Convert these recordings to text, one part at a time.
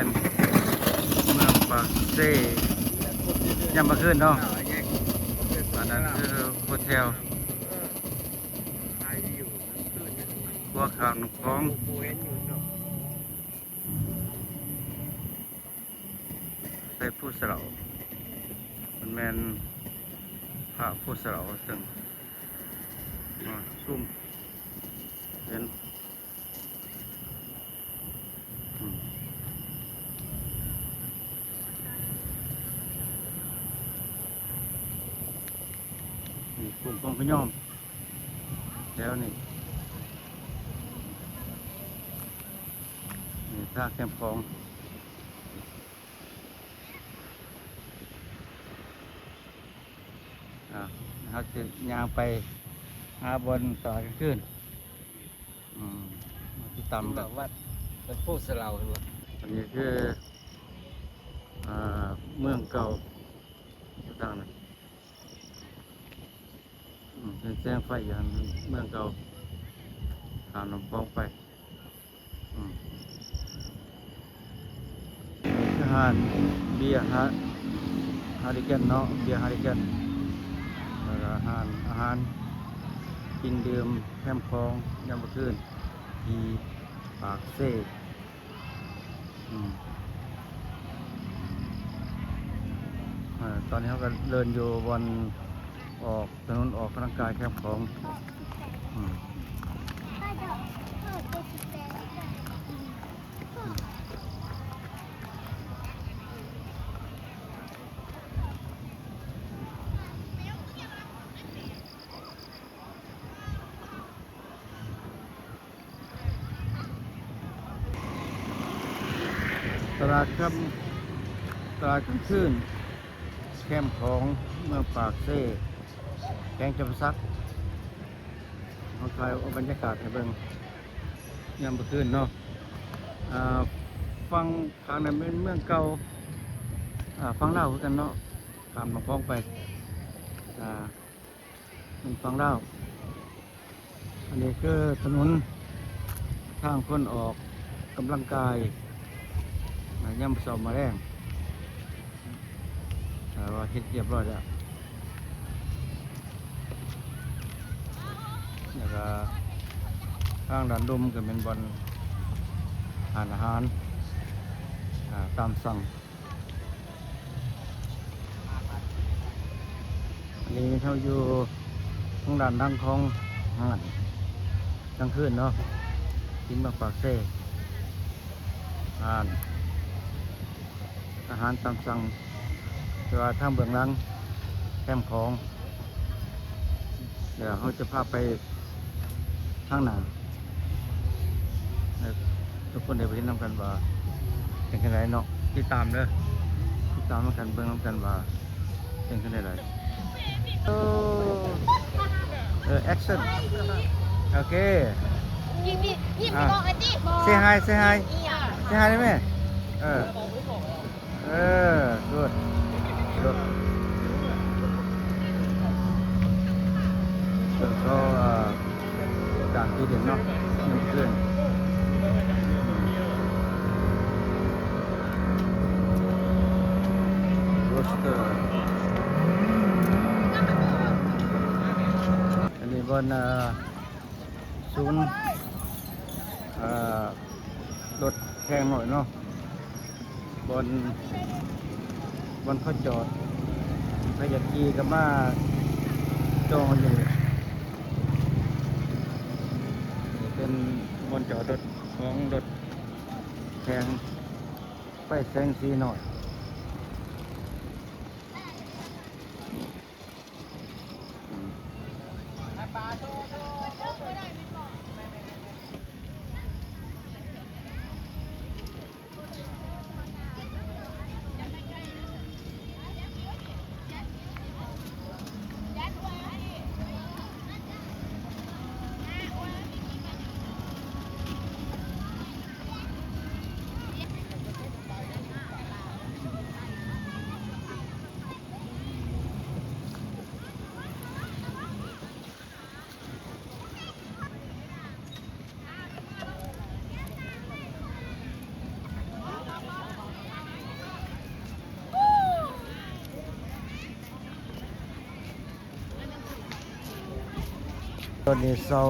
นเมืองปากเซ่ยามมาขึ้นเนาะอันนั้นคือโฮเทลบัวขาวน้ำคลองใส่ผู้สลามันแมนพระผู้สลาซึ่งซุ่มเห็นกลุ่มของพยอมแล้วนี่ท่าแคมป์ของนะครับจะยางไปหาบนต่อกันขึ้นที่ต่ำแบบวัดเป็นผู้สลาวเหรออันนี้คือเมืองเก่าต่างๆนะเป็นแสงไฟอย่างเมืองเก่าตามลำคลองไปอาหารเบียร์ฮาริเกนเนาะเบียร์ฮาริเกนแล้วก็อาหารกินดื่มแคมป์คลองยามมื้อคืนที่ปากเซ่ตอนนี้เขาก็เดินอยู่บนออกถนนออกกำลังกายแคมป์ของตลาดครับตลาดกลางคืนแคมป์ของเมืองปากเซ่แกงจำซักเขาถ่ายเอาบรรยากาศให้เบิ่งยามมื้อคืนเนาะฟังทางนั้นเป็นเมืองเก่าฟังเล่าคือกันเนาะตามลำคลองไปมันฟังเล่าอันนี้คือถนนทางคนออกกำลังกายย่ำสอบมาแรงว่าเฮ็ดเรียบร้อยแล้วแล้วก็ทางด่านดุมก็เป็นบอนอาหารตามสั่งอันนี้เขาอยู่ทางด่านดังของหาดกลางคืนเนาะกินมาปากเซ่อาหารตามสั่งแต่ว่าทางเบื้องหลังแคมป์ของเดี๋ยวเขาจะพาไปข้างหน้าทุกคนได้ไปเห็นน้ำกันว่าเป็นยังไงเนาะติดตามเด้อติดตามน้ำกันเบื้องน้ำกันว่าเป็นยังไงไรแอคชั่นโอเคsay hi say hi say hi ได้ไหมgood good ก็จากที่เด่นเนาะเพื่อนโรสเตอร์อันนี้บนศูนย์รถแข่งหน่อยเนาะบนเขาจอดขยักกีกับมาจองอยู่เป็นบนจอดรถของรถแข่งไปแซงซีหน่อย อนนี้เซา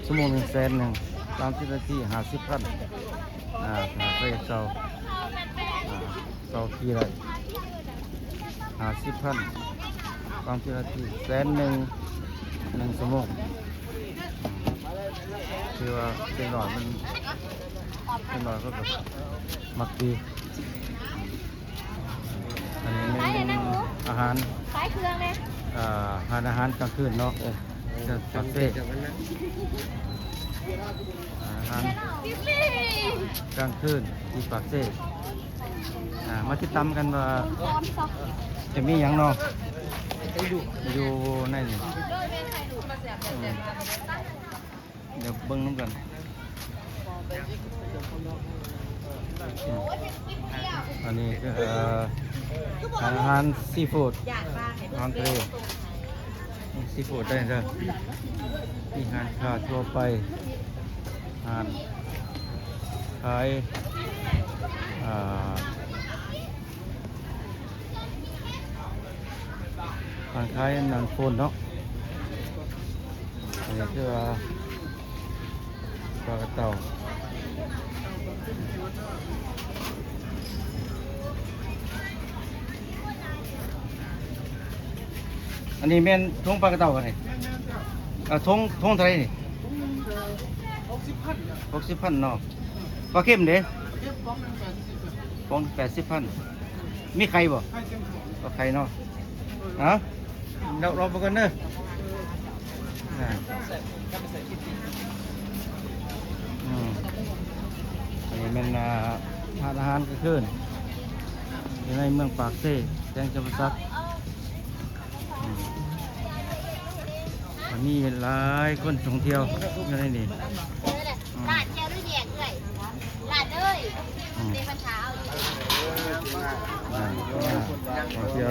ชั่วโมง100,00030นาที50,000ไปเซาเซากี่ไร50,000 30นาที100,000 1ชั่วโมงคือว่าเป็นหน่อยมันเป็นหน่อยก็แบบมักดีอันนี้เป็นอาหาร ขายเครื่องเลย อาหารกลางคืนเนาะคาเฟ่อาหารกลางคืนที่ปากเซ่มาติดตามกันว่าจะมีอย่างเนาะอยู่ในนี่เดี๋ยวเบิ้งน้ำกันอันนี้คืออาหารซีฟู้ดอาหารทะเลซีฟู้ดได้เด้อมีอาหารค้าทั่วไปอาหารขายอาหารขายหนังโคนเนาะอันนี้คือปลากระเต่าอันนี้แม่นทงปลากระเต่ากันนี่ทงเท่าไหร่นี่60,000เนาะปลาเค็มเด้ฟอง80,000มีไข่บ่ปลาไข่เนาะเราไปกันเด้ออันนี้เป็นทานอาหารกลางคืนอยู่ในเมืองปากเซ่แจ้งจำปาสักวันนี้หลายคนท่องเที่ยวอยู่ในนี่ ลาดแก้วด้วยแยกเลยลาดเลยเด็กพันเช้า ท่องเที่ยว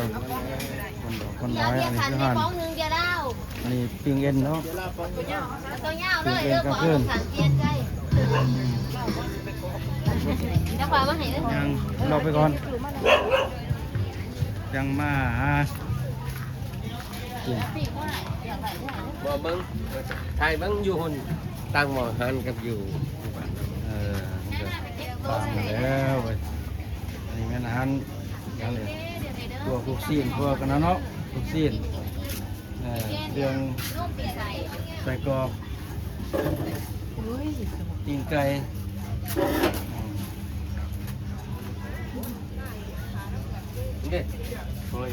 คน เดี๋ย น้ ว อย เดี๋ อั ย น ว นี้ ขัน คือ ใน ห่าน ฟองนึงเดี๋ยวเล่า อันนี้ปิ้งเอ็นเนาะ ตัวเงาเลยเลือกของขันเตียนใจจะขวามาให้เลย ยังรอไปก่อนยังมาหากิน บ่เบิ่งไทยเบิ่งอยู่หุ่นตั้งหม้อหันกับอยู่ มันก็ตามมาแล้วเว้ยอันนี้แม่นอาหารอย่างนี้พวกลูกซีนพวกกันนะเนาะลูกซีนเรื่องใส่กรอกตีนไก่เด้โอ้ย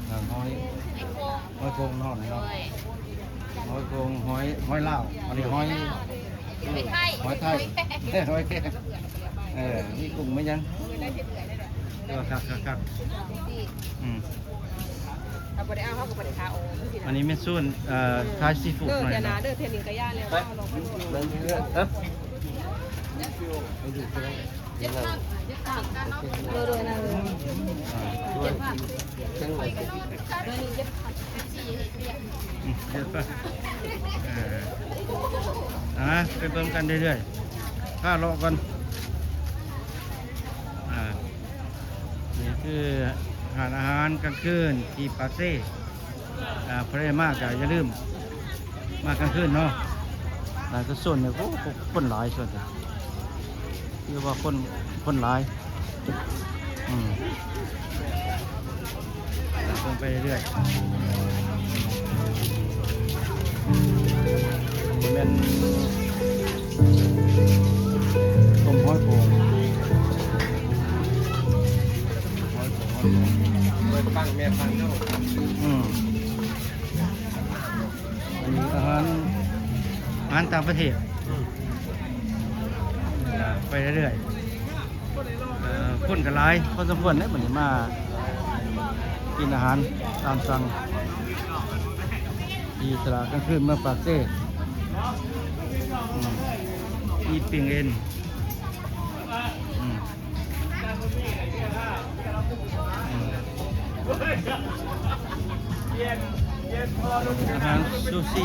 หางหอยโขงนอนเนาะหอยโขงหอยลาวอันนี้หอยไทยหอยแค่นี่กลุ่มไม่ยังครับอันนี้เป็นส่วนทายซีฟู้ดหน่อยเนาะ ไปเบิ่งเรื่องฮะไปดูไปเลยยังไงจังไรสิ ไปเบิ่งกันเรื่อยๆข้าเลาะกันนี่คืออาหารกลางคืนที่ปาเซ่พระมากก็อย่าลืมมากลางคืนเนาะหลายส่วนเนี่ยคนหลายส่วนเรียกว่าคนหลายลงไปเรื่อยเป็นต้มหอยโขง เปิดฟังแม่ฟังเนาะ อันนี้อาหารต่างประเทศไปเรื่อยๆคนก็หลายคนสมควรได้บัดนี้มากินอาหารตามสั่งที่ตลาดกลางคืนเมืองปากเซ่มีปิ้งเอ็นอาหารซูชิ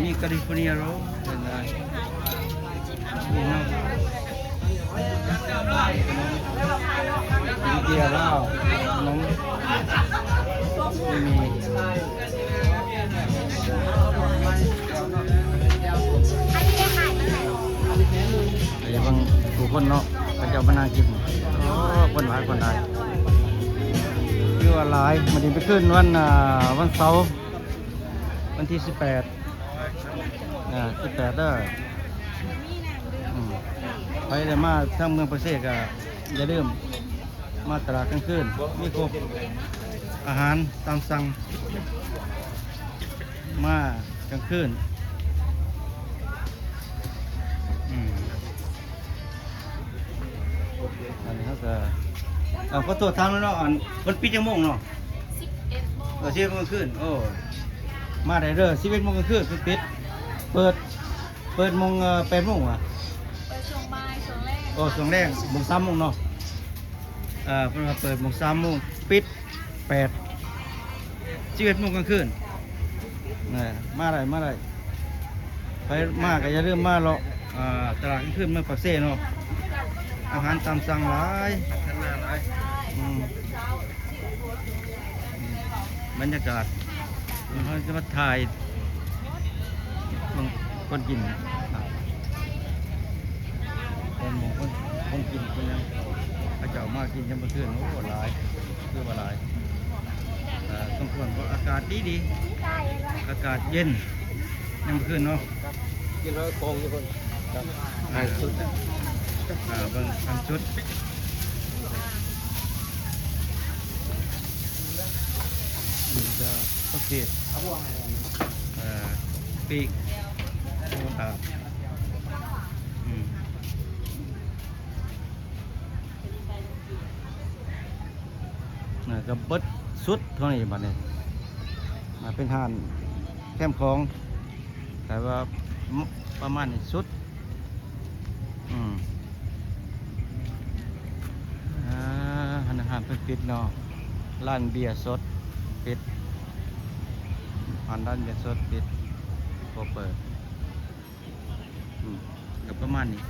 มีแคลิฟอร์เนียโรลเป็นอะไรนี่เนาะ เบียร์เหล้าขนมไม่มี อันนี้ได้ขายเท่าไหร่ ไอ้บางผู้คนเนาะเขาจะมานั่งกินโอ้คนหลายคนหลายคือว่าหลายมันจะไปขึ้นวันเสาร์วันที่1818เด้อไปเลยมาทางเมืองประเทศก็อย่าลืมมาตลาดกลางคืนมีครบอาหารตามสั่งมากลางคืนอันนี้เขาก็ขอโทษทางแล้วเนาะวันปิดจังโมงเนาะ11 โมงกลางคืนโอ้มาได้เด้อ11 โมงกลางคืนปิดเปิดโมง8 โมงอ่ะเปิดช่วงบ่ายช่วงแรก โอ้ช่วงแรกโมง3 โมงเนาะเพิ่นว่าเปิดโมง3 โมงปิด11 โมงกลางคืนนี่มาได้ไปมาก็อย่าลืมมาเลาะตลาดกลางคืนเมืองปากเซ่เนาะอาหารตามสั่งหลายบรรยากาศเขาจะมาถ่ายคนกินคนกินคนยังพระเจ้ามากินยังมาเพื่อนโอ้หลายคือว่าหลายต้องควรเพราะอากาศดีอากาศเย็นยังมาเพื่อนเนาะ กินแล้วโกงทุกคนครับ ชุดบางทำชุดนี่ก็โอเคปีกก็เบิดสุดเท่านี้บัดนี้มาเป็นห่านแคมป์ของแต่ว่าประมาณนี้สุดอาหารเป็นปิดเนาะร้านเบียร์สดปิดร้านเบียร์สดปิดพอเปิดกับประมาณนี้